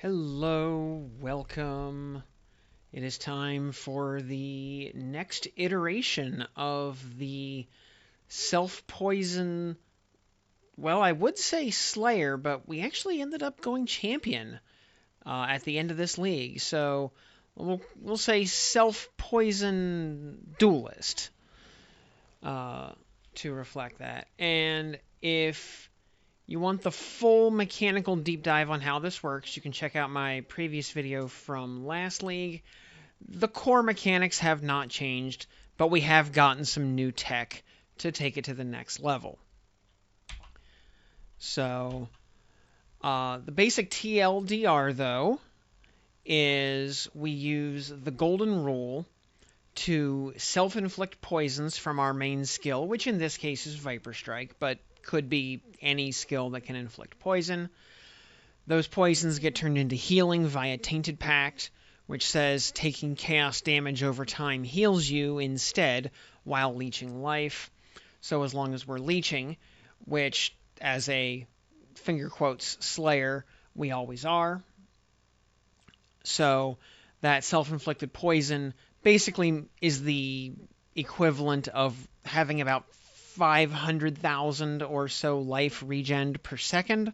Hello, welcome. It is time for the next iteration of the self-poison. Well, I would say Slayer, but we actually ended up going champion at the end of this league. So we'll say self-poison duelist uh, to reflect that. And if you want the full mechanical deep dive on how this works, you can check out my previous video from last league. The core mechanics have not changed, but we have gotten some new tech to take it to the next level. So, the basic TLDR, though, is we use the golden rule to self-inflict poisons from our main skill, which in this case is Viper Strike, but could be any skill that can inflict poison. Those poisons get turned into healing via Tainted Pact, which says taking chaos damage over time heals you instead while leeching life. So as long as we're leeching, which as a finger quotes slayer, we always are. So that self-inflicted poison basically is the equivalent of having about 500,000 or so life regen per second,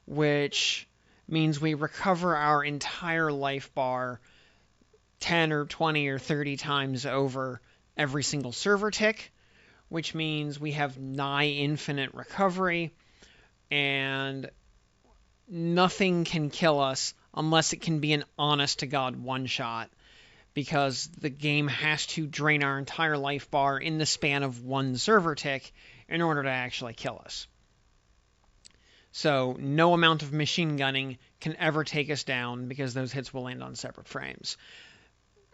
which means we recover our entire life bar 10 or 20 or 30 times over every single server tick, which means we have nigh infinite recovery, and nothing can kill us unless it can be an honest-to-God one-shot, because the game has to drain our entire life bar in the span of one server tick in order to actually kill us. So no amount of machine gunning can ever take us down because those hits will land on separate frames.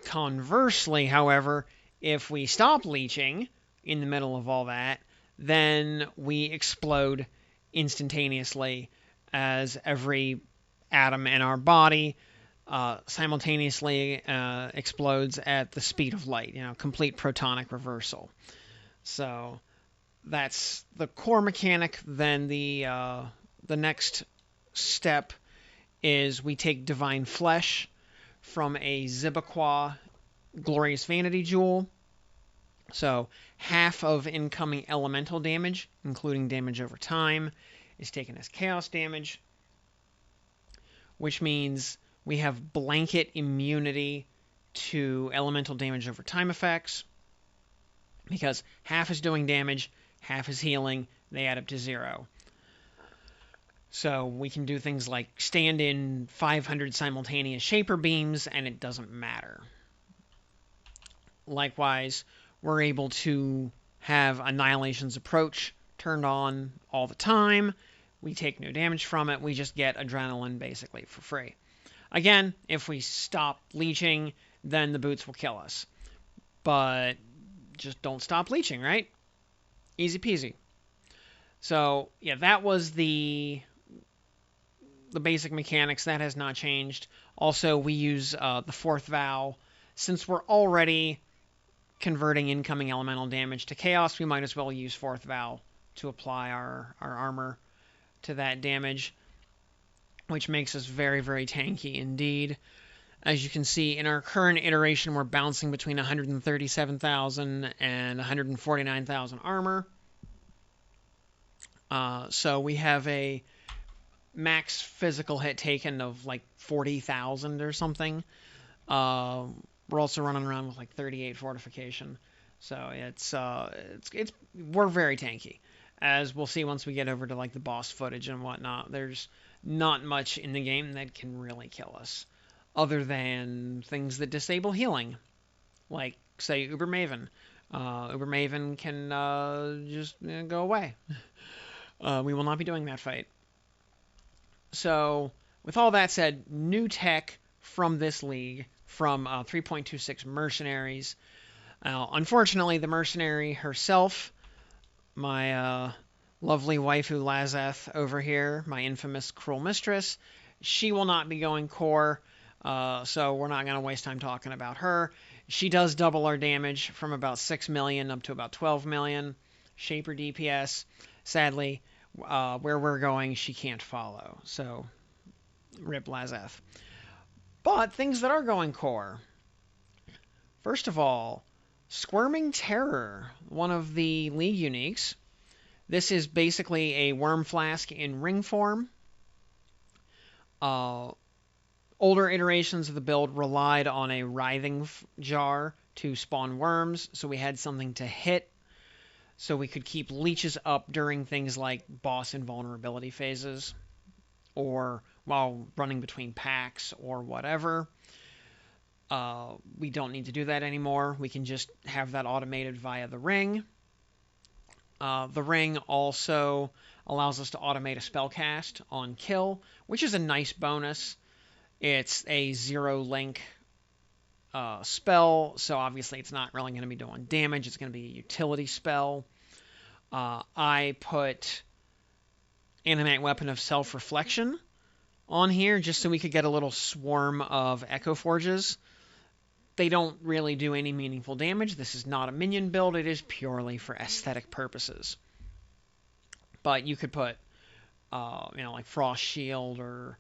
Conversely, however, if we stop leeching in the middle of all that, then we explode instantaneously as every atom in our body simultaneously explodes at the speed of light, complete protonic reversal. So that's the core mechanic. Then the next step is we take Divine Flesh from a Zibaqua Glorious Vanity Jewel. So half of incoming elemental damage, including damage over time, is taken as chaos damage, which means we have blanket immunity to elemental damage over time effects, because half is doing damage, half is healing, they add up to 0. So we can do things like stand in 500 simultaneous Shaper Beams, and it doesn't matter. Likewise, we're able to have Annihilation's Approach turned on all the time. We take no damage from it. We just get Adrenaline basically for free. Again, if we stop leeching, then the boots will kill us. But just don't stop leeching, right? Easy peasy. So, yeah, that was the basic mechanics. That has not changed. Also, we use the fourth vow. Since we're already converting incoming elemental damage to chaos, we might as well use fourth vow to apply our armor to that damage, which makes us very, very tanky indeed. As you can see, in our current iteration, we're bouncing between 137,000 and 149,000 armor. So we have a max physical hit taken of like 40,000 or something. We're also running around with like 38 fortification. So it's we're very tanky. As we'll see once we get over to like the boss footage and whatnot, there's not much in the game that can really kill us, other than things that disable healing, like say Uber Maven. Uber Maven can just go away. We will not be doing that fight. So with all that said, new tech from this league, from 3.26 Mercenaries. Unfortunately, the mercenary herself, my lovely waifu Lazeth over here, my infamous cruel mistress, she will not be going core, so we're not going to waste time talking about her. She does double our damage from about 6 million up to about 12 million. Shaper DPS. Sadly, where we're going, she can't follow. So Rip Lazeth. But things that are going core. First of all, Squirming Terror, one of the League uniques. This is basically a worm flask in ring form. Older iterations of the build relied on a writhing jar to spawn worms, so we had something to hit, so we could keep leeches up during things like boss invulnerability phases, or while running between packs, or whatever. We don't need to do that anymore. We can just have that automated via the ring. The ring also allows us to automate a spell cast on kill, which is a nice bonus. It's a zero link spell, so obviously it's not really going to be doing damage. It's going to be a utility spell. I put Animate Weapon of Self-Reflection on here just so we could get a little swarm of Echo Forges. They don't really do any meaningful damage. This is not a minion build. It is purely for aesthetic purposes. But you could put, like Frost Shield or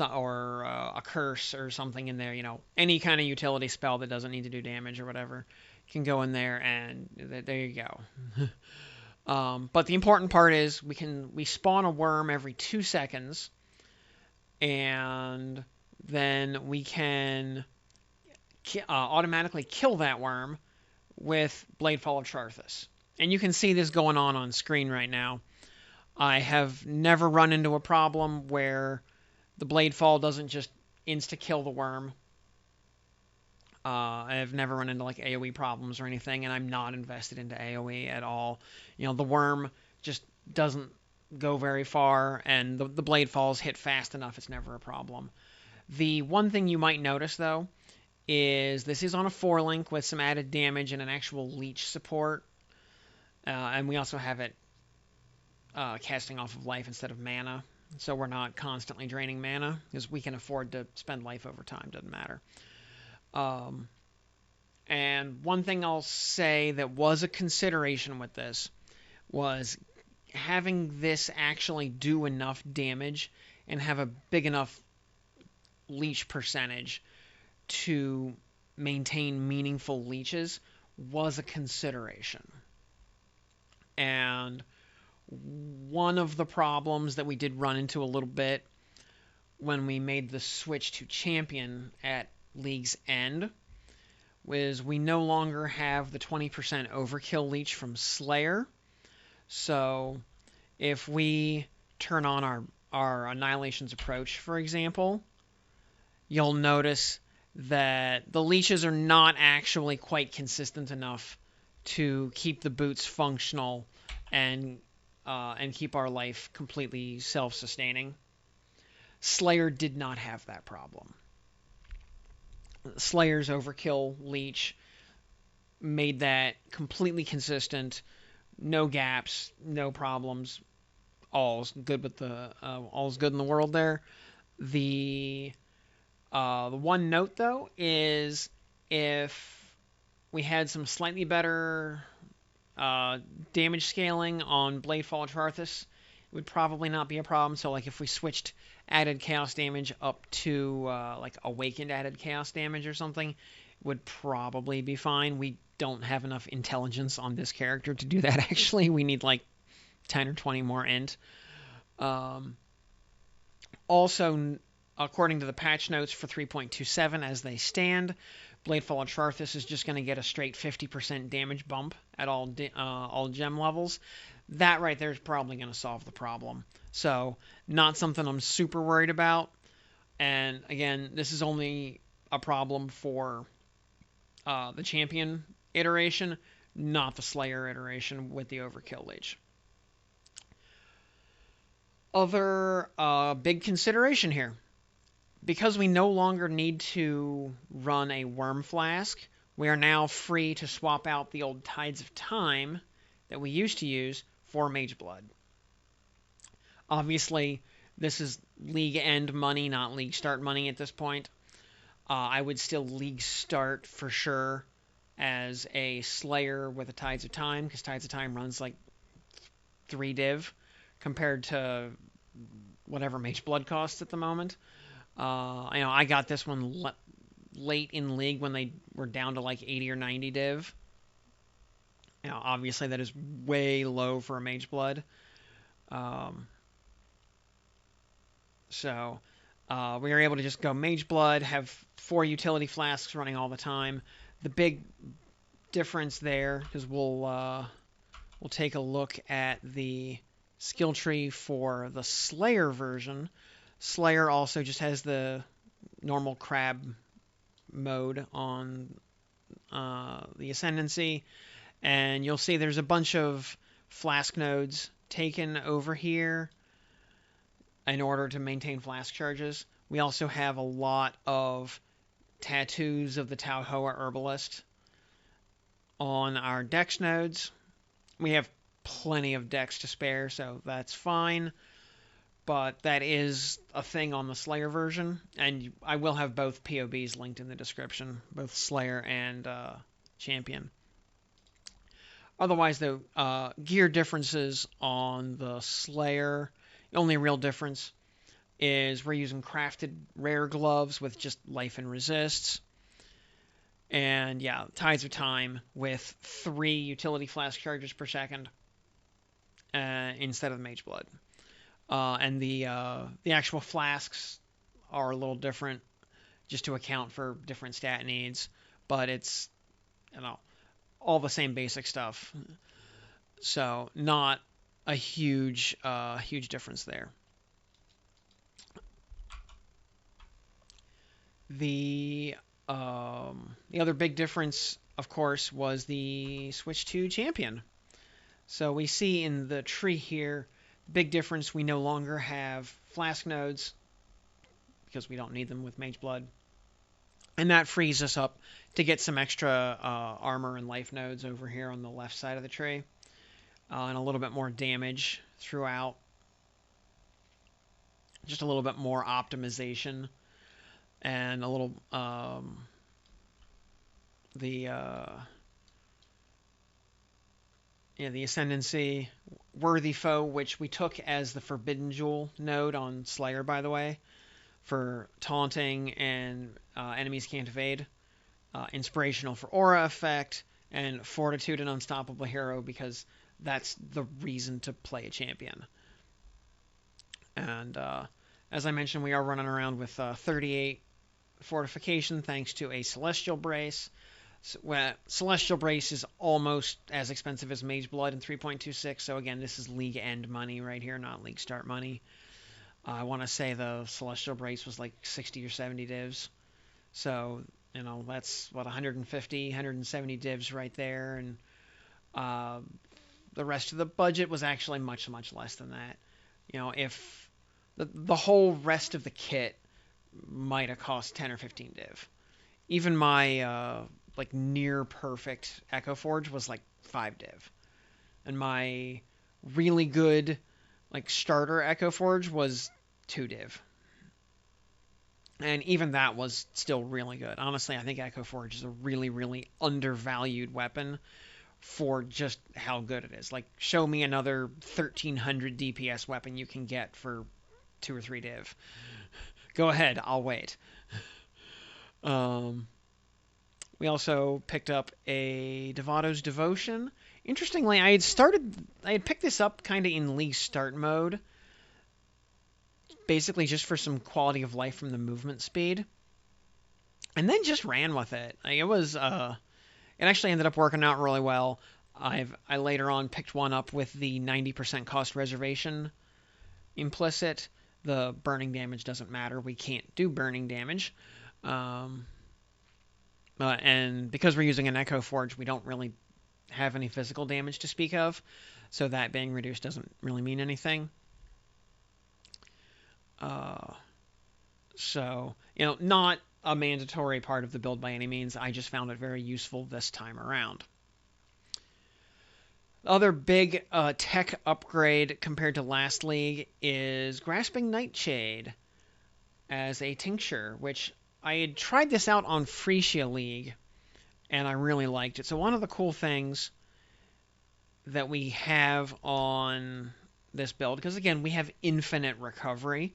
a Curse or something in there. Any kind of utility spell that doesn't need to do damage or whatever can go in there, and there you go. But the important part is we spawn a worm every 2 seconds, and then we can automatically kill that worm with Bladefall of Charthus. And you can see this going on screen right now. I have never run into a problem where the Bladefall doesn't just insta-kill the worm. I've never run into like AoE problems or anything, and I'm not invested into AoE at all. The worm just doesn't go very far, and the Bladefalls hit fast enough, it's never a problem. The one thing you might notice, though, is this is on a 4-link with some added damage and an actual leech support. And we also have it casting off of life instead of mana. So we're not constantly draining mana, because we can afford to spend life over time, doesn't matter. And one thing I'll say that was a consideration with this was having this actually do enough damage and have a big enough leech percentage to maintain meaningful leeches was a consideration. And one of the problems that we did run into a little bit when we made the switch to champion at League's end was we no longer have the 20% overkill leech from Slayer. So if we turn on our Annihilation's approach, for example, you'll notice that the leeches are not actually quite consistent enough to keep the boots functional and keep our life completely self-sustaining. Slayer did not have that problem. Slayer's overkill leech made that completely consistent, no gaps, no problems. All's good in the world there. The one note, though, is if we had some slightly better damage scaling on Bladefall of Charthus, it would probably not be a problem. So, like, if we switched added chaos damage up to, like, awakened added chaos damage or something, it would probably be fine. We don't have enough intelligence on this character to do that, actually. We need, like, 10 or 20 more int. Also, according to the patch notes for 3.27 as they stand, Bladefall of Charthus is just going to get a straight 50% damage bump at all gem levels. That right there is probably going to solve the problem. So, not something I'm super worried about. And again, this is only a problem for the champion iteration, not the Slayer iteration with the overkill leech. Other big consideration here. Because we no longer need to run a worm flask, we are now free to swap out the old Tides of Time that we used to use for Mageblood. Obviously, this is League end money, not League start money at this point. I would still League start for sure as a Slayer with a Tides of Time, because Tides of Time runs like 3 div compared to whatever Mageblood costs at the moment. I got this one late in League when they were down to like 80 or 90 div. Obviously that is way low for a Mageblood. So we were able to just go Mageblood, have 4 utility flasks running all the time. The big difference there, because we'll take a look at the skill tree for the Slayer version. Slayer also just has the normal crab mode on the Ascendancy, and you'll see there's a bunch of flask nodes taken over here in order to maintain flask charges. We also have a lot of tattoos of the Tau Hoa Herbalist on our dex nodes. We have plenty of dex to spare, so that's fine. But that is a thing on the Slayer version, and I will have both POBs linked in the description, both Slayer and Champion. Otherwise, though, gear differences on the Slayer, the only real difference is we're using crafted rare gloves with just life and resists. And yeah, Tides of Time with 3 utility flask charges per second instead of Mageblood. And the actual flasks are a little different just to account for different stat needs, but it's all the same basic stuff. So not a huge difference there. The other big difference, of course, was the switch to Champion. So we see in the tree here, big difference, we no longer have flask nodes because we don't need them with Mageblood. And that frees us up to get some extra armor and life nodes over here on the left side of the tree. And a little bit more damage throughout. Just a little bit more optimization. And a little... the Ascendancy, Worthy Foe, which we took as the Forbidden Jewel node on Slayer, by the way, for taunting and enemies can't evade. Inspirational for aura effect, and Fortitude and Unstoppable Hero, because that's the reason to play a champion. And as I mentioned, we are running around with 38 Fortification thanks to a Celestial Brace. Celestial Brace is almost as expensive as Mageblood in 3.26, so again, this is League end money right here, not League start money. I want to say the Celestial Brace was like 60 or 70 divs, so, that's, 150, 170 divs right there, and the rest of the budget was actually much, much less than that. If the whole rest of the kit might have cost 10 or 15 div. Even my near perfect Echo Forge was like 5 div. And my really good starter Echo Forge was 2 div. And even that was still really good. Honestly, I think Echo Forge is a really, really undervalued weapon for just how good it is. Show me another 1300 DPS weapon you can get for 2 or 3 div. Go ahead, I'll wait. We also picked up a Devato's Devotion. Interestingly, I had picked this up kind of in League start mode, basically just for some quality of life from the movement speed, and then just ran with it. It actually ended up working out really well. I later on picked one up with the 90% cost reservation implicit. The burning damage doesn't matter. We can't do burning damage. And because we're using an Echo Forge, we don't really have any physical damage to speak of. So that being reduced doesn't really mean anything. So, not a mandatory part of the build by any means. I just found it very useful this time around. The other big tech upgrade compared to last league is Grasping Nightshade as a tincture, which I had tried this out on Freesia League, and I really liked it. So one of the cool things that we have on this build, because again, we have infinite recovery,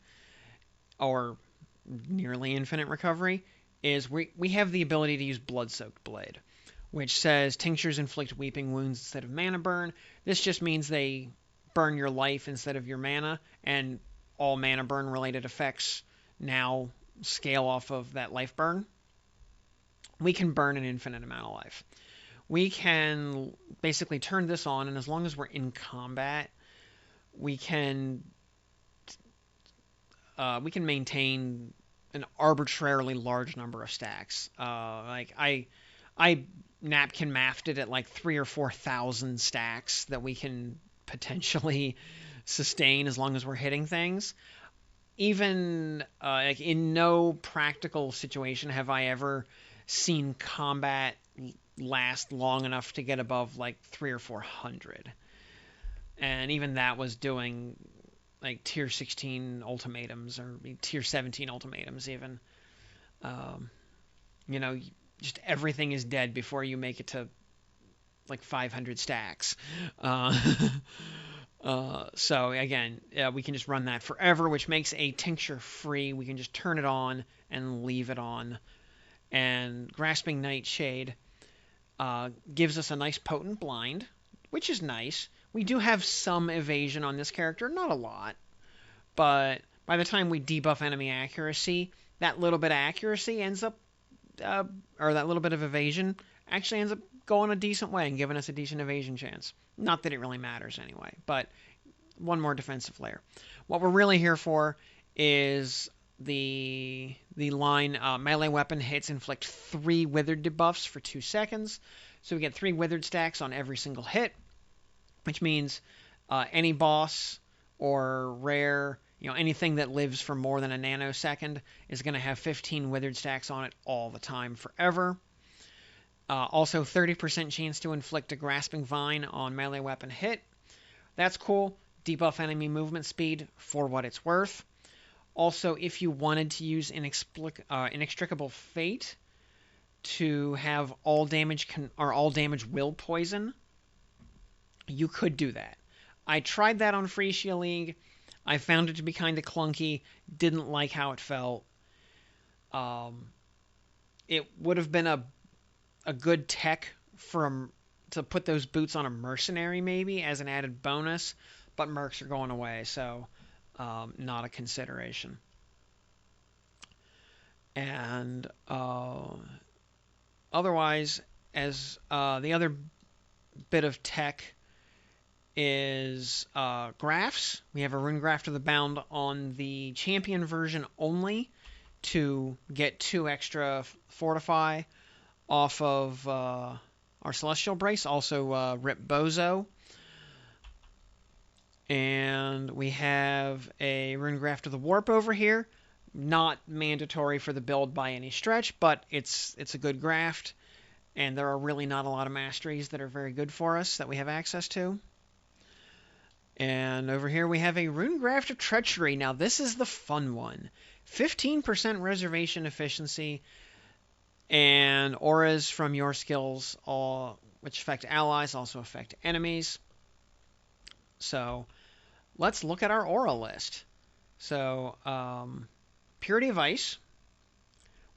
or nearly infinite recovery, is we have the ability to use Blood-Soaked Blade, which says Tinctures inflict weeping wounds instead of mana burn. This just means they burn your life instead of your mana, and all mana burn related effects now scale off of that life burn. We can burn an infinite amount of life. We can basically turn this on, and as long as we're in combat, we can maintain an arbitrarily large number of stacks. Like I napkin mathed it at like 3,000 or 4,000 stacks that we can potentially sustain as long as we're hitting things. Even like in no practical situation have I ever seen combat last long enough to get above like 300 or 400, and even that was doing like tier 16 ultimatums or tier 17 ultimatums even. Um, you know, just everything is dead before you make it to like 500 stacks. Uh, so again, we can just run that forever, which makes a tincture free. We can just turn it on and leave it on. And Grasping Nightshade gives us a nice potent blind, which is nice. We do have some evasion on this character, not a lot, but by the time we debuff enemy accuracy, that little bit of accuracy ends up, or that little bit of evasion actually ends up going a decent way and giving us a decent evasion chance. Not that it really matters anyway, but one more defensive layer. What we're really here for is the line melee weapon hits inflict 3 withered debuffs for 2 seconds. So we get 3 withered stacks on every single hit, which means any boss or rare, anything that lives for more than a nanosecond is going to have 15 withered stacks on it all the time forever. Also 30% chance to inflict a Grasping Vine on melee weapon hit. That's cool. Debuff enemy movement speed for what it's worth. Also, if you wanted to use Inextricable Fate to have all damage all damage will poison, you could do that. I tried that on Freesia League. I found it to be kind of clunky. Didn't like how it felt. It would have been a good tech to put those boots on a mercenary maybe as an added bonus, but mercs are going away, so not a consideration. And otherwise, as the other bit of tech is graphs. We have a Rune Graft of the Bound on the champion version only to get 2 extra Fortify off of our Celestial Brace, also Rip Bozo. And we have a Rune Graft of the Warp over here. Not mandatory for the build by any stretch, but it's a good graft. And there are really not a lot of masteries that are very good for us that we have access to. And over here we have a Rune Graft of Treachery. Now this is the fun one. 15% reservation efficiency, and auras from your skills, which affect allies, also affect enemies. So let's look at our aura list. So Purity of Ice.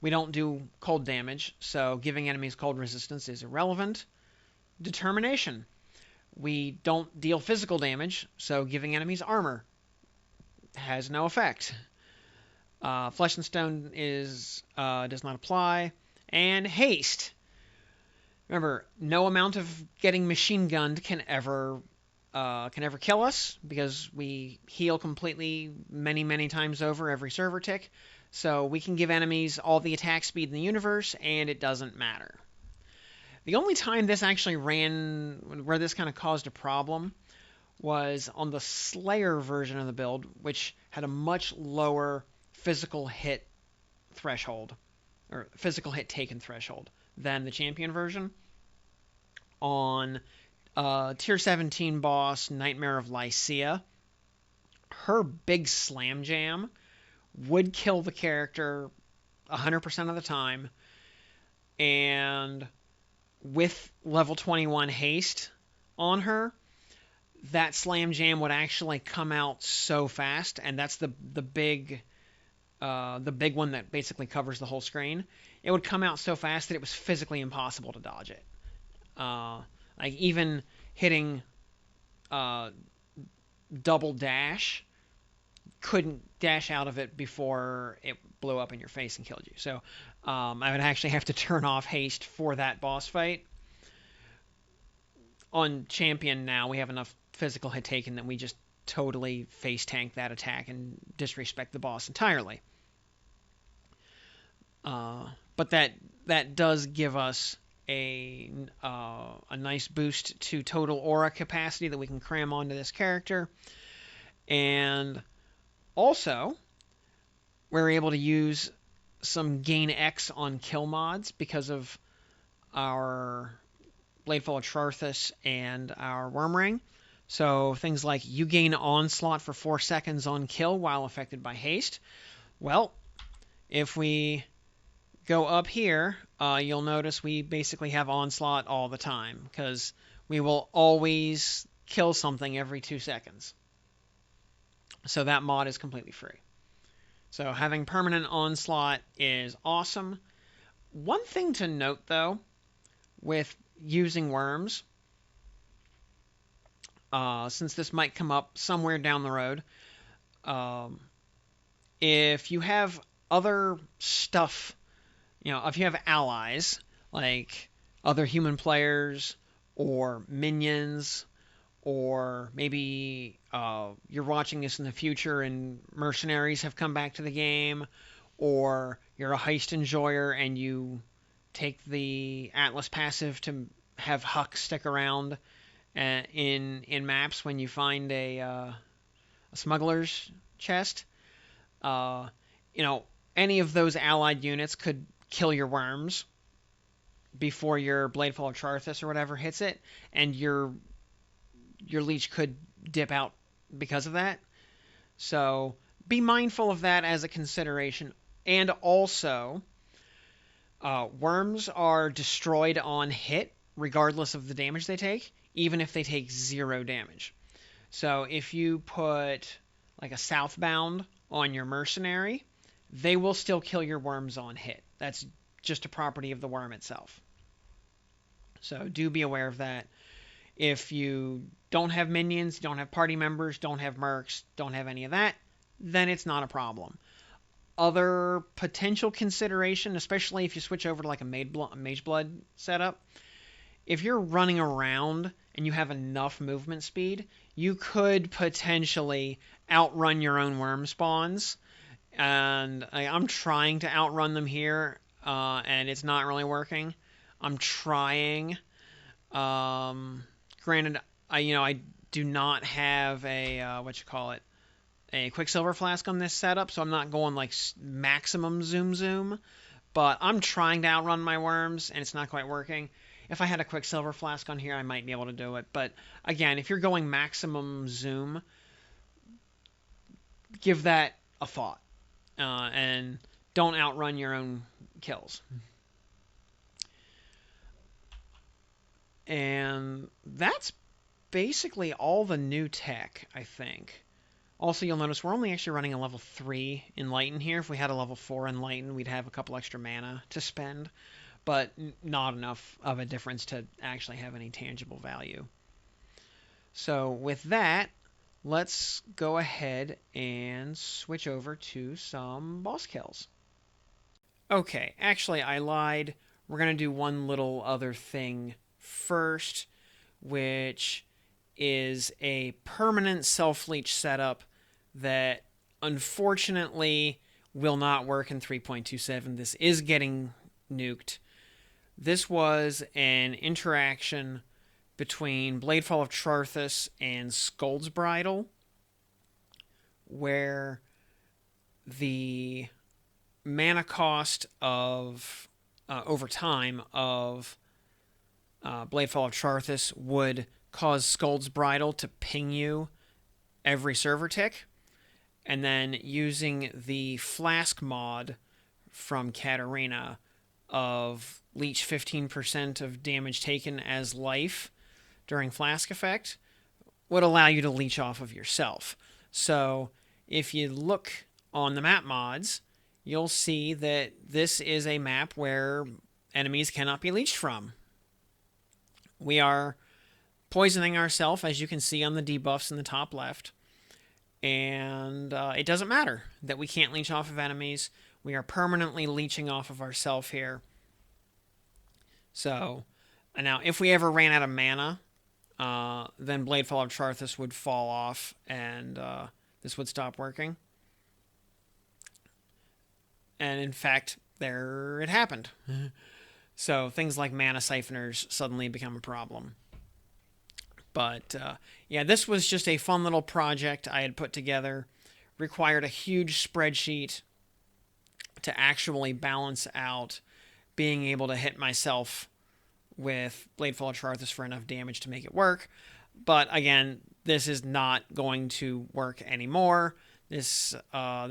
We don't do cold damage, so giving enemies cold resistance is irrelevant. Determination. We don't deal physical damage, so giving enemies armor has no effect. Flesh and Stone does not apply. And Haste. Remember, no amount of getting machine gunned can ever kill us, because we heal completely many times over every server tick. So we can give enemies all the attack speed in the universe, and it doesn't matter. The only time this actually where this kind of caused a problem, was on the Slayer version of the build, which had a much lower physical hit threshold, or physical hit taken threshold, than the champion version. On tier 17 boss, Nightmare of Lycia, her big slam jam would kill the character 100% of the time, and with level 21 haste on her, that slam jam would actually come out so fast, and that's the big one that basically covers the whole screen. It would come out so fast that it was physically impossible to dodge it. Uh, like even hitting uh, double dash, couldn't dash out of it before it blew up in your face and killed you. So I would actually have to turn off haste for that boss fight. On champion now, we have enough physical hit taken that we just totally face tank that attack and disrespect the boss entirely. But that does give us a nice boost to total aura capacity that we can cram onto this character, and also we're able to use some gain X on kill mods because of our Bladefall of Charthus and our Worm Ring. So things like you gain Onslaught for 4 seconds on kill while affected by haste. Well, if we go up here, you'll notice we basically have Onslaught all the time because we will always kill something every 2 seconds. So that mod is completely free. So having permanent Onslaught is awesome. One thing to note, though, with using worms, since this might come up somewhere down the road, if you have other stuff, if you have allies, like other human players or minions, or maybe you're watching this in the future and mercenaries have come back to the game, or you're a heist enjoyer and you take the Atlas passive to have Huck stick around in maps when you find a smuggler's chest. Any of those allied units could kill your worms before your Bladefall of Charthus or whatever hits it, and your leech could dip out because of that. So be mindful of that as a consideration. And also, worms are destroyed on hit regardless of the damage they take, even if they take 0 damage. So if you put like a southbound on your mercenary, they will still kill your worms on hit. That's just a property of the worm itself. So do be aware of that. If you don't have minions, don't have party members, don't have mercs, don't have any of that, then it's not a problem. Other potential consideration, especially if you switch over to like a Mageblood setup, if you're running around and you have enough movement speed, you could potentially outrun your own worm spawns. And I'm trying to outrun them here, and it's not really working. I'm trying. Granted, I do not have a a Quicksilver Flask on this setup, so I'm not going like maximum zoom, but I'm trying to outrun my worms, and it's not quite working. If I had a Quicksilver Flask on here, I might be able to do it, but again, if you're going maximum zoom, give that a thought, and don't outrun your own kills. And that's basically all the new tech, I think. Also, you'll notice we're only actually running a level 3 Enlighten here. If we had a level 4 Enlighten, we'd have a couple extra mana to spend, but not enough of a difference to actually have any tangible value. So with that, let's go ahead and switch over to some boss kills. Okay, actually I lied. We're going to do one little other thing first, which is a permanent self-leech setup that unfortunately will not work in 3.27. This is getting nuked. This was an interaction between Bladefall of Charthus and Skuld's Bridle, where the mana cost of over time of Bladefall of Charthus would cause Skuld's Bridle to ping you every server tick, and then using the Flask mod from Katarina of leech 15% of damage taken as life during Flask effect would allow you to leech off of yourself. So if you look on the map mods, you'll see that this is a map where enemies cannot be leeched from. We are poisoning ourselves, as you can see on the debuffs in the top left. And it doesn't matter that we can't leech off of enemies. We are permanently leeching off of ourselves here. So, now if we ever ran out of mana, then Bladefall of Charthus would fall off, and this would stop working. And in fact, there it happened. So things like mana siphoners suddenly become a problem. But yeah, this was just a fun little project I had put together. Required a huge spreadsheet to actually balance out being able to hit myself with Bladefall of Charthus for enough damage to make it work. But again, this is not going to work anymore. This got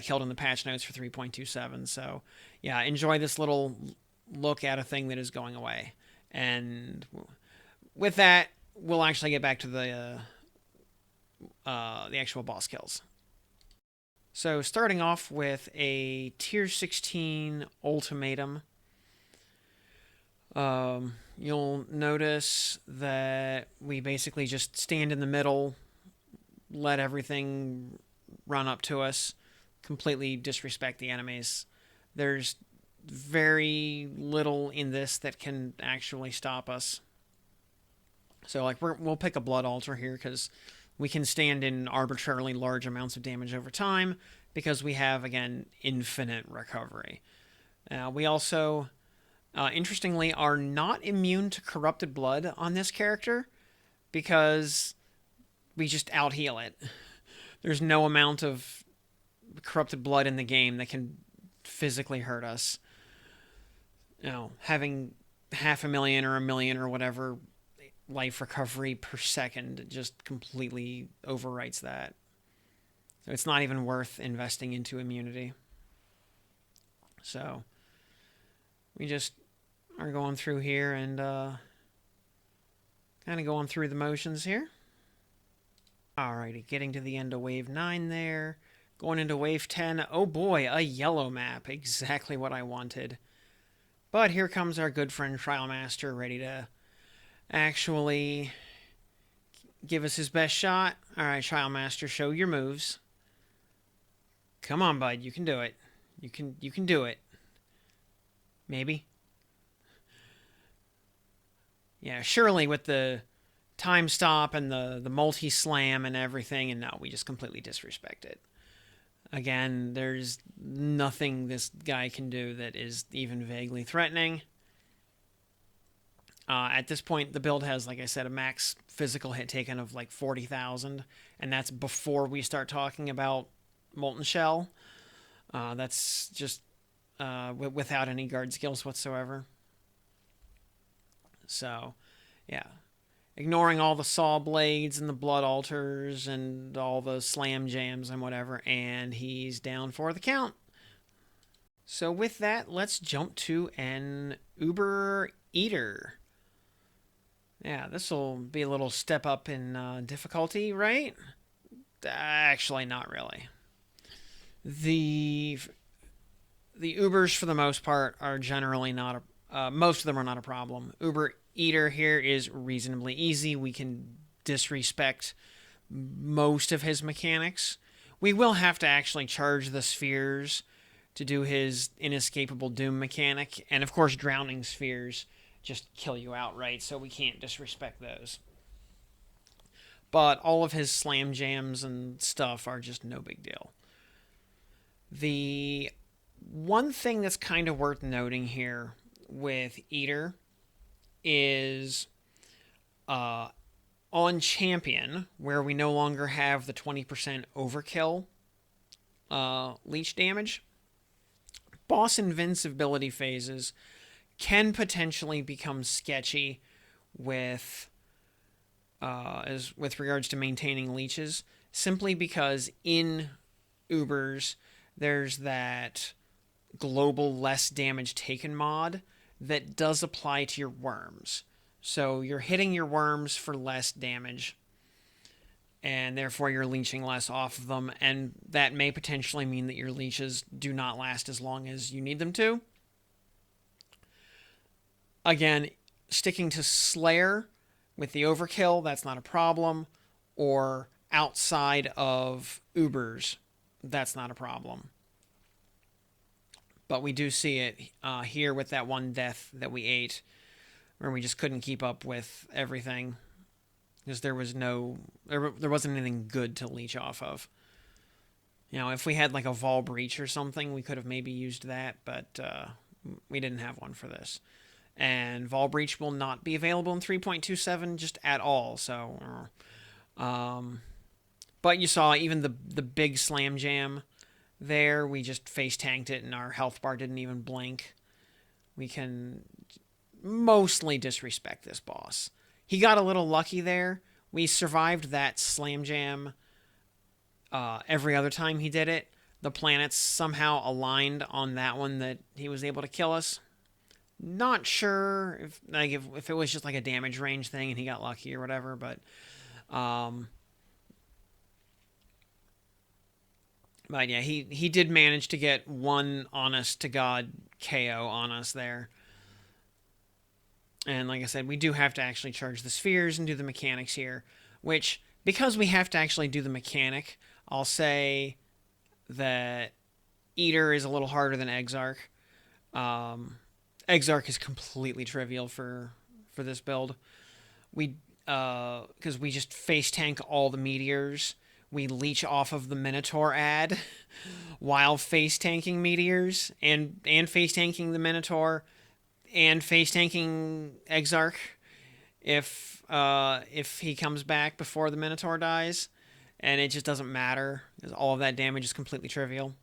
killed in the patch notes for 3.27. So yeah, enjoy this little look at a thing that is going away. And with that, we'll actually get back to the actual boss kills. So starting off with a tier 16 ultimatum, you'll notice that we basically just stand in the middle, let everything run up to us, completely disrespect the enemies. There's very little in this that can actually stop us. So like we'll pick a blood altar here because we can stand in arbitrarily large amounts of damage over time because we have, again, infinite recovery. We also, interestingly, are not immune to corrupted blood on this character because we just out-heal it. There's no amount of corrupted blood in the game that can physically hurt us. You know, having 500,000 or 1,000,000 or whatever life recovery per second just completely overwrites that. So it's not even worth investing into immunity. So we just are going through here and kind of going through the motions here. Alrighty, getting to the end of wave 9 there. Going into wave 10. Oh boy, a yellow map. Exactly what I wanted. But here comes our good friend Trial Master, ready to actually give us his best shot. Alright, Trial Master, show your moves. Come on, bud, you can do it. You can do it. Maybe. Yeah, surely with the time stop and the multi-slam and everything, and no, we just completely disrespect it. Again, there's nothing this guy can do that is even vaguely threatening. At this point, the build has, like I said, a max physical hit taken of like 40,000, and that's before we start talking about Molten Shell. That's just without any guard skills whatsoever. So, yeah. Ignoring all the saw blades and the blood altars and all the slam jams and whatever, and he's down for the count. So with that, let's jump to an Uber Eater. Yeah, this will be a little step up in difficulty, right? Actually, not really. The Ubers, for the most part, are generally not most of them are not a problem. Uber Eater here is reasonably easy. We can disrespect most of his mechanics. We will have to actually charge the spheres to do his inescapable doom mechanic, and of course drowning spheres just kill you outright, so we can't disrespect those. But all of his slam jams and stuff are just no big deal. The one thing that's kind of worth noting here with Eater is on Champion, where we no longer have the 20% overkill leech damage, boss invincibility phases can potentially become sketchy with regards to maintaining leeches, simply because in Ubers there's that global less damage taken mod that does apply to your worms. So you're hitting your worms for less damage, and therefore you're leeching less off of them, and that may potentially mean that your leeches do not last as long as you need them to. Again, sticking to Slayer with the overkill, that's not a problem, or outside of Ubers, that's not a problem. But we do see it here with that one death that we ate, where we just couldn't keep up with everything because there wasn't anything good to leech off of. You know, if we had like a Vol Breach or something, we could have maybe used that, but we didn't have one for this. And Vol Breach will not be available in 3.27 just at all. So, but you saw even the big Slam Jam there. We just face tanked it, and our health bar didn't even blink. We can mostly disrespect this boss. He got a little lucky there. We survived that Slam Jam every other time he did it. The planets somehow aligned on that one that he was able to kill us. Not sure if it was just like a damage range thing and he got lucky or whatever, but yeah, he did manage to get one honest to God KO on us there. And like I said, we do have to actually charge the spheres and do the mechanics here, which, because we have to actually do the mechanic, I'll say that Eater is a little harder than Exarch. Exarch is completely trivial for this build. Because we just face tank all the meteors. We leech off of the Minotaur ad while face tanking meteors and face tanking the Minotaur and face tanking Exarch if he comes back before the Minotaur dies, and it just doesn't matter because all of that damage is completely trivial.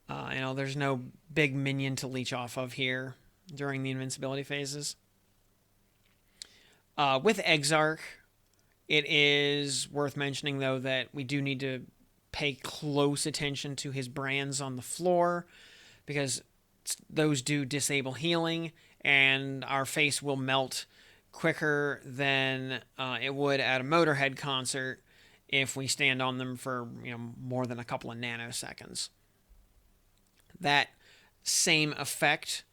There's no big minion to leech off of here during the invincibility phases. With Exarch, it is worth mentioning, though, that we do need to pay close attention to his brands on the floor, because those do disable healing, and our face will melt quicker than it would at a Motorhead concert if we stand on them for more than a couple of nanoseconds. That same effect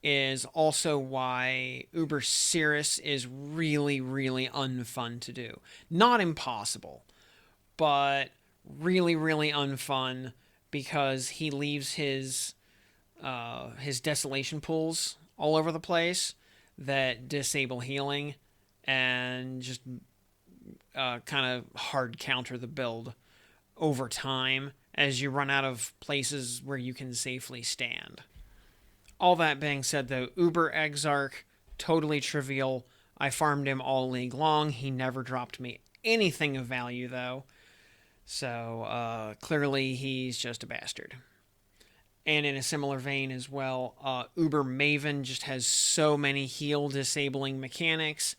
is also why Uber Cirrus is really, really unfun to do. Not impossible, but really, really unfun, because he leaves his desolation pools all over the place that disable healing and just kind of hard counter the build over time as you run out of places where you can safely stand. All that being said, though, Uber Exarch, totally trivial. I farmed him all league long. He never dropped me anything of value, though. So, clearly he's just a bastard. And in a similar vein as well, Uber Maven just has so many heal-disabling mechanics.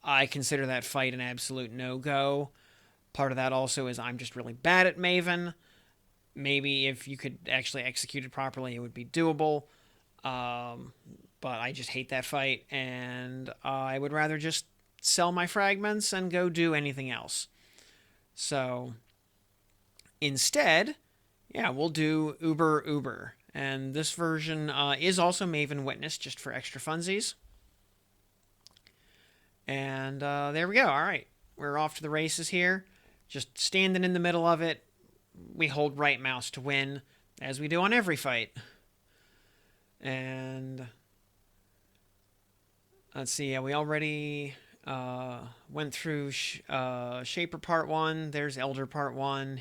I consider that fight an absolute no-go. Part of that also is I'm just really bad at Maven. Maybe if you could actually execute it properly, it would be doable. But I just hate that fight, and I would rather just sell my fragments and go do anything else. So instead, yeah, we'll do Uber. And this version is also Maven Witness, just for extra funsies. And there we go. All right, we're off to the races here. Just standing in the middle of it. We hold right mouse to win, as we do on every fight. And let's see, yeah, we already went through Shaper Part 1. There's Elder Part 1.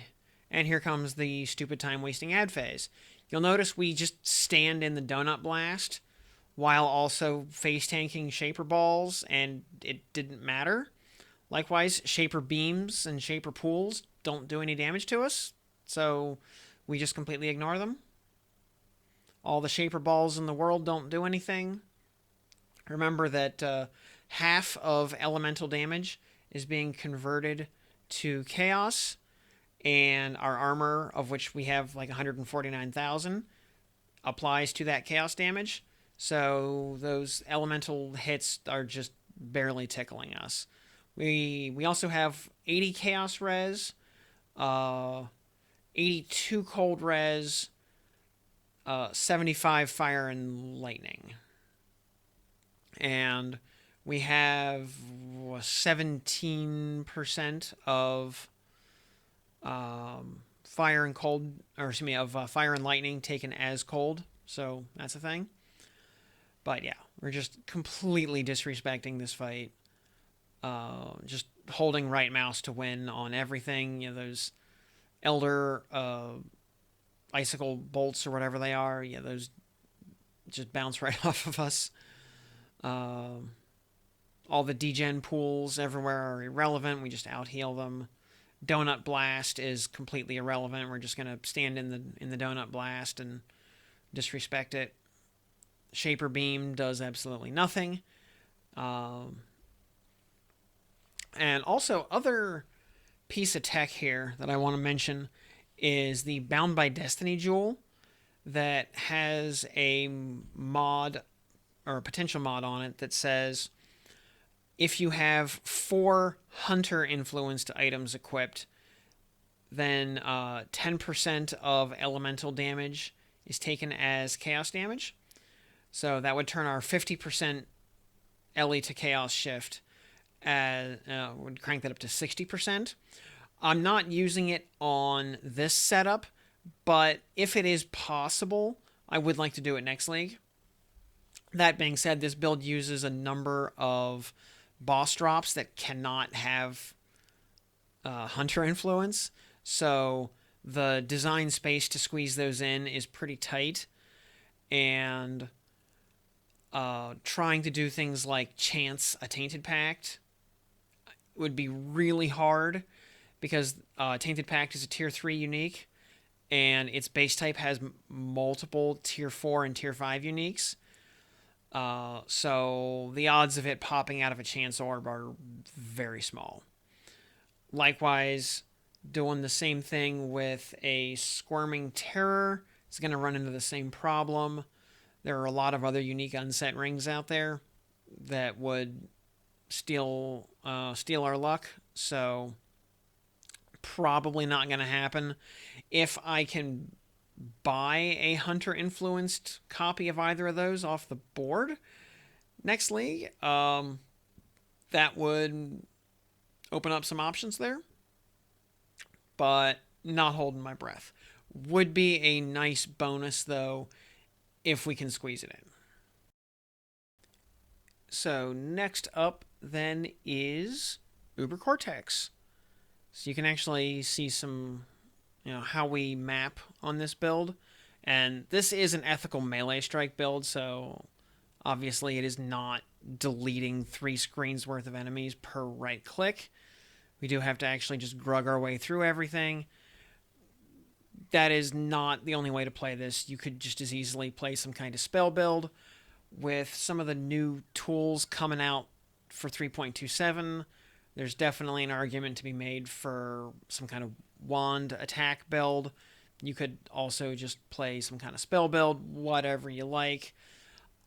And here comes the stupid time-wasting ad phase. You'll notice we just stand in the Donut Blast while also face-tanking Shaper Balls, and it didn't matter. Likewise, Shaper Beams and Shaper Pools don't do any damage to us, so we just completely ignore them. All the Shaper Balls in the world don't do anything. Remember that half of elemental damage is being converted to chaos, and our armor, of which we have like 149,000, applies to that chaos damage. So those elemental hits are just barely tickling us. We also have 80 chaos res, uh, 82 cold res, 75 fire and lightning, and we have 17% of fire and cold, or excuse me, of fire and lightning taken as cold. So that's a thing. But yeah, we're just completely disrespecting this fight. Just holding right mouse to win on everything. You know, those elder icicle bolts or whatever they are. Yeah, those just bounce right off of us. All the degen pools everywhere are irrelevant. We just out heal them. Donut blast is completely irrelevant. We're just gonna stand in the donut blast and disrespect it. Shaper beam does absolutely nothing. And also, other piece of tech here that I want to mention is the Bound by Destiny jewel that has a mod or a potential mod on it that says if you have 4 hunter influenced items equipped, then 10% of elemental damage is taken as chaos damage. So that would turn our 50% Ellie to chaos shift as would crank that up to 60%. I'm not using it on this setup, but if it is possible, I would like to do it next league. That being said, this build uses a number of boss drops that cannot have hunter influence, so the design space to squeeze those in is pretty tight, and trying to do things like chance a Tainted Pact would be really hard because Tainted Pact is a tier 3 unique, and its base type has multiple tier 4 and tier 5 uniques. So the odds of it popping out of a chance orb are very small. Likewise, doing the same thing with a Squirming Terror is going to run into the same problem. There are a lot of other unique unset rings out there that would steal our luck, so probably not going to happen. If I can buy a hunter influenced copy of either of those off the board next league, that would open up some options there, but not holding my breath. Would be a nice bonus though if we can squeeze it in. So next up then is Uber Cortex. So you can actually see some, how we map on this build. And this is an ethical melee strike build, so obviously it is not deleting 3 screens worth of enemies per right click. We do have to actually just grug our way through everything. That is not the only way to play this. You could just as easily play some kind of spell build. With some of the new tools coming out for 3.27, there's definitely an argument to be made for some kind of wand attack build. You could also just play some kind of spell build, whatever you like.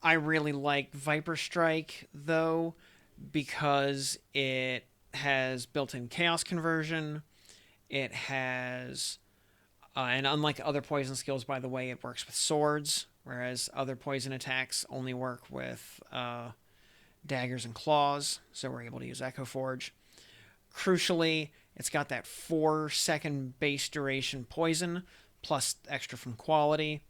I really like Viper Strike, though, because it has built-in chaos conversion. It has, and unlike other poison skills, by the way, it works with swords, whereas other poison attacks only work with daggers and claws, so we're able to use Echo Forge. Crucially, it's got that 4-second base duration poison, plus extra from quality,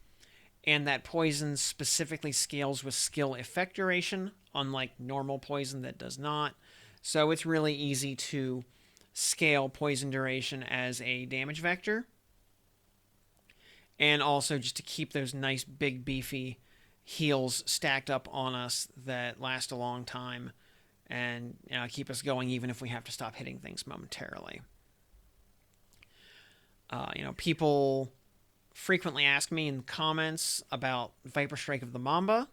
and that poison specifically scales with skill effect duration, unlike normal poison that does not. So it's really easy to scale poison duration as a damage vector, and also just to keep those nice big beefy heals stacked up on us that last a long time and keep us going even if we have to stop hitting things momentarily. People frequently ask me in the comments about Viper Strike of the Mamba.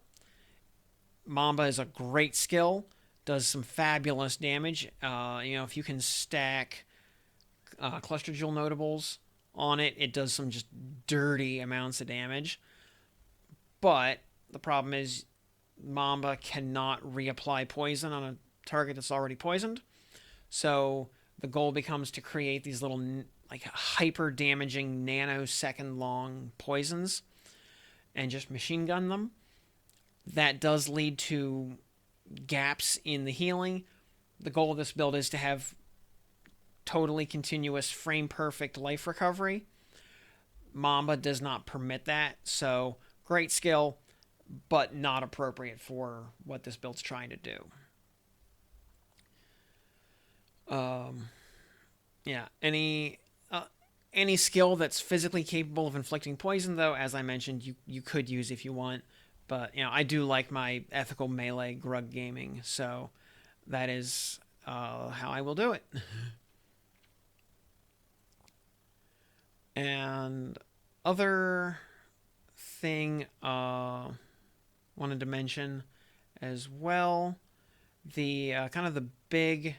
Mamba is a great skill, does some fabulous damage. If you can stack Cluster Jewel Notables on it, it does some just dirty amounts of damage. But the problem is Mamba cannot reapply poison on a target that's already poisoned. So the goal becomes to create these little like hyper damaging nanosecond long poisons and just machine gun them. That does lead to gaps in the healing. The goal of this build is to have totally continuous frame perfect life recovery. Mamba does not permit that, so great skill, but not appropriate for what this build's trying to do. Yeah, any skill that's physically capable of inflicting poison, though, as I mentioned, you could use if you want. But I do like my ethical melee grug gaming, so that is how I will do it. And other thing wanted to mention as well, the kind of the big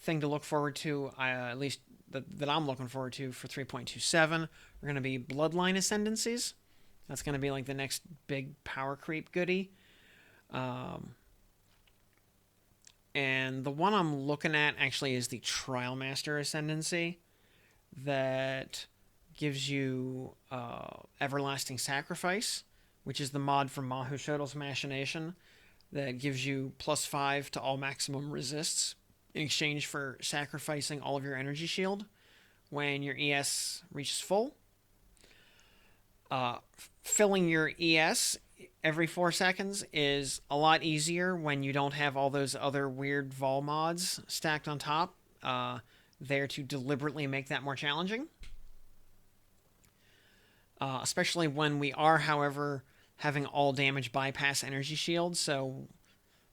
thing to look forward to, at least that I'm looking forward to for 3.27, are going to be bloodline ascendancies. That's going to be like the next big power creep goodie. And the one I'm looking at actually is the Trial Master Ascendancy that gives you Everlasting Sacrifice, which is the mod from Mahushodal's Machination that gives you +5 to all maximum resists in exchange for sacrificing all of your energy shield when your ES reaches full. Filling your ES every 4 seconds is a lot easier when you don't have all those other weird vol mods stacked on top there to deliberately make that more challenging. Especially when we are, however, having all damage bypass energy shields, so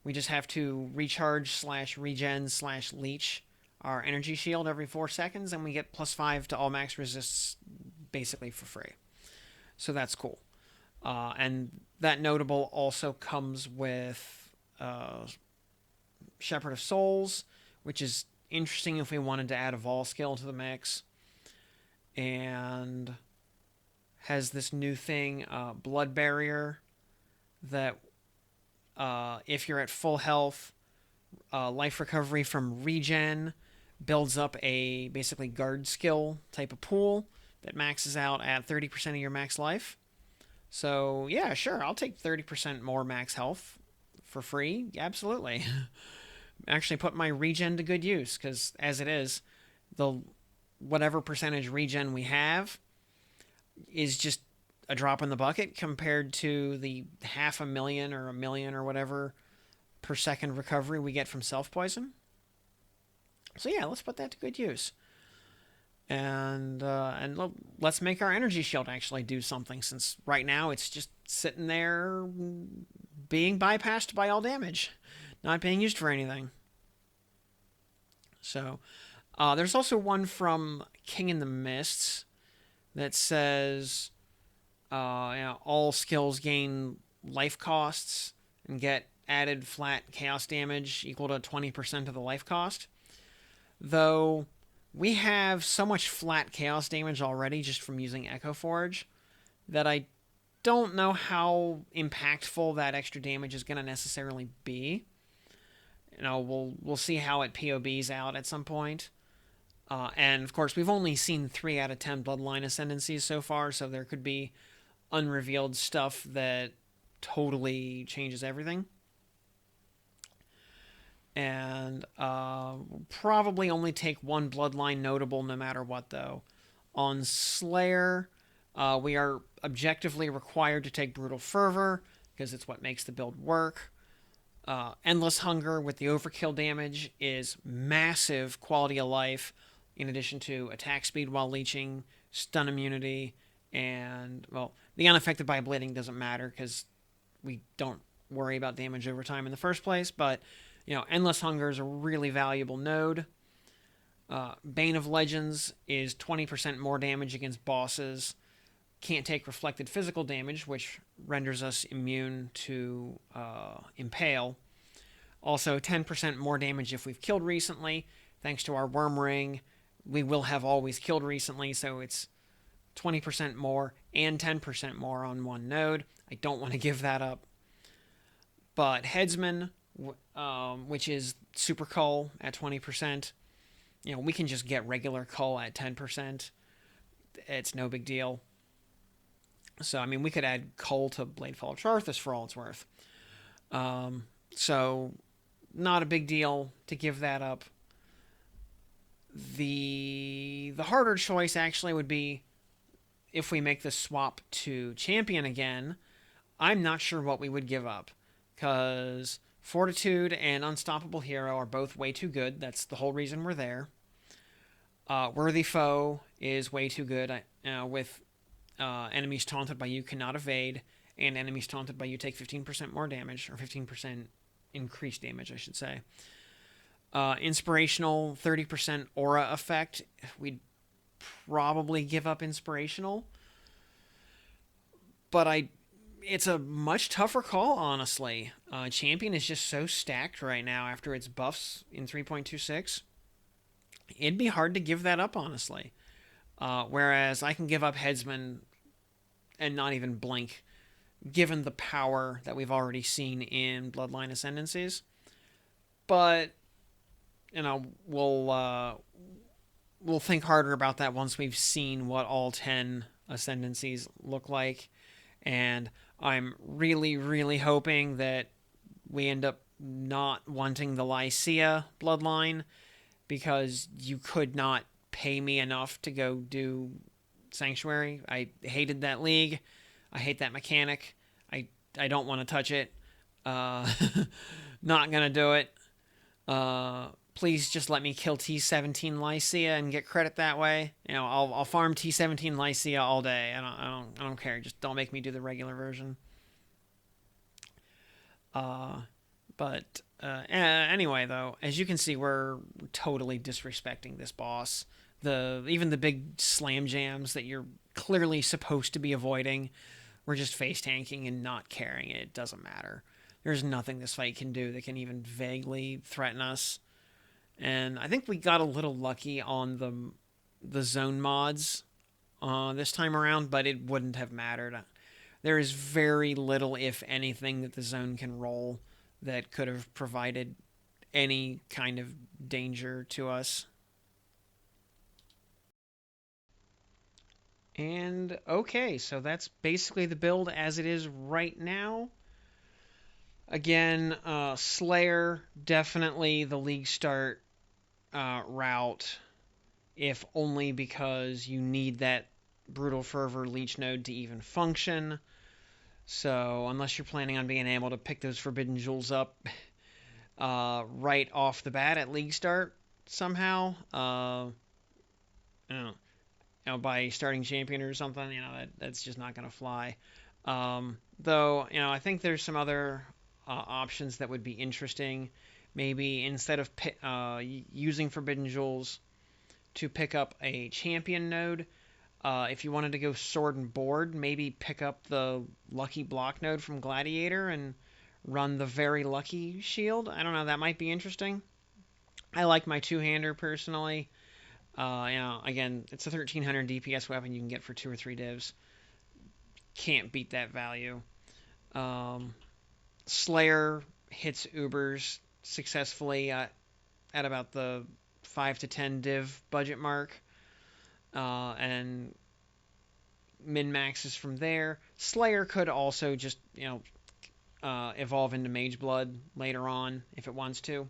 we just have to recharge / regen / leech our energy shield every 4 seconds, and we get +5 to all max resists basically for free. So that's cool. And that notable also comes with Shepherd of Souls, which is interesting if we wanted to add a vol skill to the mix. And has this new thing, Blood Barrier, that if you're at full health, life recovery from regen builds up a basically guard skill type of pool that maxes out at 30% of your max life. So yeah, sure, I'll take 30% more max health for free. Absolutely. Actually put my regen to good use, because as it is, the whatever percentage regen we have is just a drop in the bucket compared to the 500,000 or 1 million or whatever per second recovery we get from self-poison. So yeah, let's put that to good use. And let's make our energy shield actually do something, since right now it's just sitting there being bypassed by all damage, not being used for anything. So there's also one from King in the Mists that says all skills gain life costs and get added flat chaos damage equal to 20% of the life cost. Though we have so much flat chaos damage already just from using Echo Forge that I don't know how impactful that extra damage is going to necessarily be. We'll see how it POBs out at some point. And of course, we've only seen 3 out of 10 Bloodline Ascendancies so far, so there could be unrevealed stuff that totally changes everything. And probably only take 1 Bloodline notable no matter what, though. On Slayer, we are objectively required to take Brutal Fervor, because it's what makes the build work. Endless Hunger with the overkill damage is massive quality of life, in addition to attack speed while leeching, stun immunity, and, well, the unaffected by bleeding doesn't matter because we don't worry about damage over time in the first place, but Endless Hunger is a really valuable node. Bane of Legends is 20% more damage against bosses. Can't take reflected physical damage, which renders us immune to Impale. Also, 10% more damage if we've killed recently. Thanks to our Worm Ring, we will have always killed recently, so it's 20% more and 10% more on one node. I don't want to give that up. But Headsman, which is super cull at 20%, we can just get regular cull at 10%. It's no big deal. So, I mean, we could add cull to Bladefall of Charthus for all it's worth. So, not a big deal to give that up. The harder choice actually would be if we make the swap to champion again. I'm not sure what we would give up, because Fortitude and Unstoppable Hero are both way too good. That's the whole reason we're there. Worthy Foe is way too good with enemies taunted by you cannot evade, and enemies taunted by you take 15% more damage, or 15% increased damage, I should say. Inspirational, 30% aura effect. We'd probably give up Inspirational. But it's a much tougher call, honestly. Champion is just so stacked right now after its buffs in 3.26. It'd be hard to give that up, honestly. Whereas I can give up Headsman and not even blink, given the power that we've already seen in Bloodline Ascendancies. But we'll think harder about that once we've seen what all 10 Ascendancies look like. And I'm really, really hoping that we end up not wanting the Lycia bloodline, because you could not pay me enough to go do Sanctuary. I hated that league. I hate that mechanic. I don't want to touch it. Not gonna do it. Please just let me kill T17 Lycia and get credit that way. I'll farm T17 Lycia all day. I don't care. Just don't make me do the regular version. Anyway, though, as you can see, we're totally disrespecting this boss. Even the big slam jams that you're clearly supposed to be avoiding, we're just face tanking and not caring. It doesn't matter. There's nothing this fight can do that can even vaguely threaten us. And I think we got a little lucky on the zone mods this time around, but it wouldn't have mattered. There is very little, if anything, that the zone can roll that could have provided any kind of danger to us. And okay, so that's basically the build as it is right now. Again, Slayer, definitely the league start route, if only because you need that Brutal Fervor Leech node to even function. So unless you're planning on being able to pick those Forbidden Jewels up right off the bat at league start somehow, by starting champion or something, that's just not going to fly. Though, I think there's some other options that would be interesting. Maybe instead of using Forbidden Jewels to pick up a champion node, if you wanted to go sword and board, maybe pick up the lucky block node from Gladiator and run the very lucky shield. I don't know, that might be interesting. I like my two-hander personally. Again, it's a 1300 DPS weapon you can get for 2 or 3 divs. Can't beat that value. Slayer hits Ubers successfully at about the 5 to 10 div budget mark, and min-maxes from there. Slayer could also just evolve into Mageblood later on if it wants to.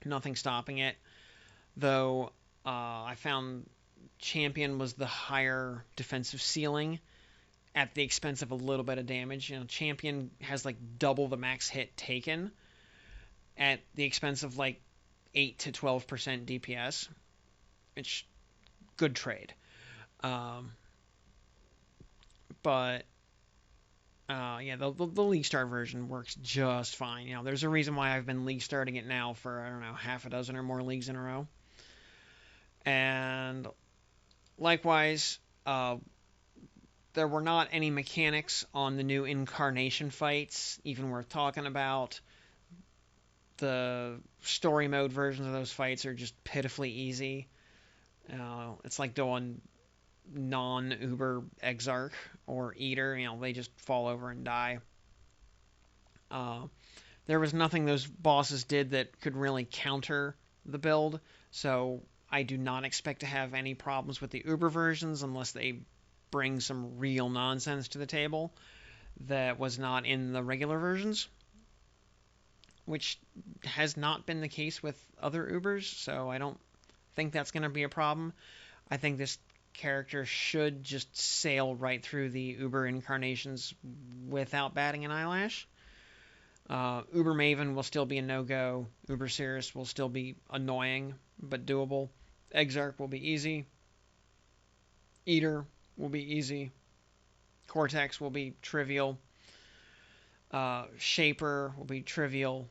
Nothing stopping it, though. I found Champion was the higher defensive ceiling at the expense of a little bit of damage. Champion has like double the max hit taken at the expense of like 8 to 12% DPS. It's good trade. But the League Start version works just fine. There's a reason why I've been League Starting it now for, I don't know, half a dozen or more leagues in a row. And likewise, there were not any mechanics on the new Incarnation fights even worth talking about. The story mode versions of those fights are just pitifully easy. It's like doing non-Uber Exarch or Eater. They just fall over and die. There was nothing those bosses did that could really counter the build, so I do not expect to have any problems with the Uber versions unless they bring some real nonsense to the table that was not in the regular versions, which has not been the case with other Ubers, so I don't think that's going to be a problem. I think this character should just sail right through the Uber incarnations without batting an eyelash. Uber Maven will still be a no-go. Uber Cirrus will still be annoying, but doable. Exarch will be easy. Eater will be easy. Cortex will be trivial. Shaper will be trivial.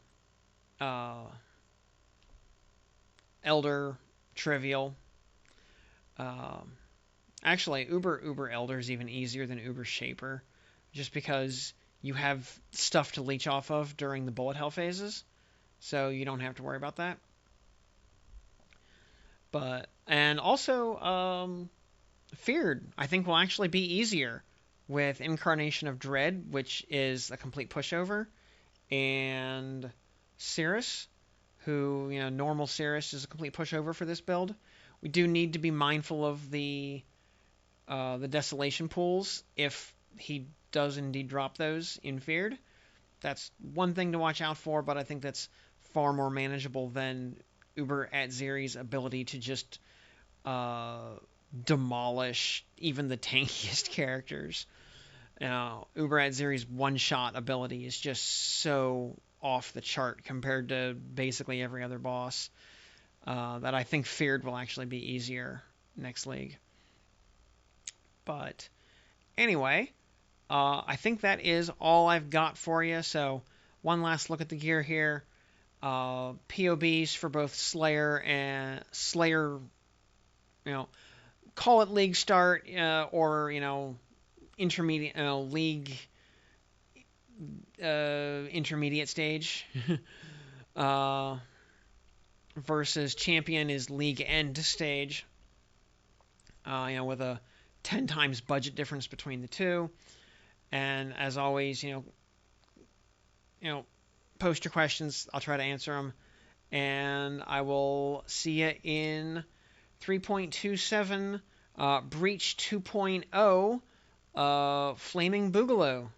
Elder, trivial. Actually, Uber Elder is even easier than Uber Shaper, just because you have stuff to leech off of during the bullet hell phases, so you don't have to worry about that. And also, Feared, I think, will actually be easier with Incarnation of Dread, which is a complete pushover, and Cirrus, who, normal Cirrus is a complete pushover for this build. We do need to be mindful of the Desolation pools if he does indeed drop those in Feared. That's one thing to watch out for, but I think that's far more manageable than Uber at Zeri's ability to just demolish even the tankiest characters. Uber at Zeri's one-shot ability is just so off the chart compared to basically every other boss that I think Feared will actually be easier next league. But anyway, I think that is all I've got for you. So one last look at the gear here. POBs for both Slayer and Slayer, call it league start or intermediate league intermediate stage versus champion is league end stage. With a 10 times budget difference between the two. And as always, post your questions. I'll try to answer them. And I will see you in 3.27 Breach 2.0 Flaming Boogaloo.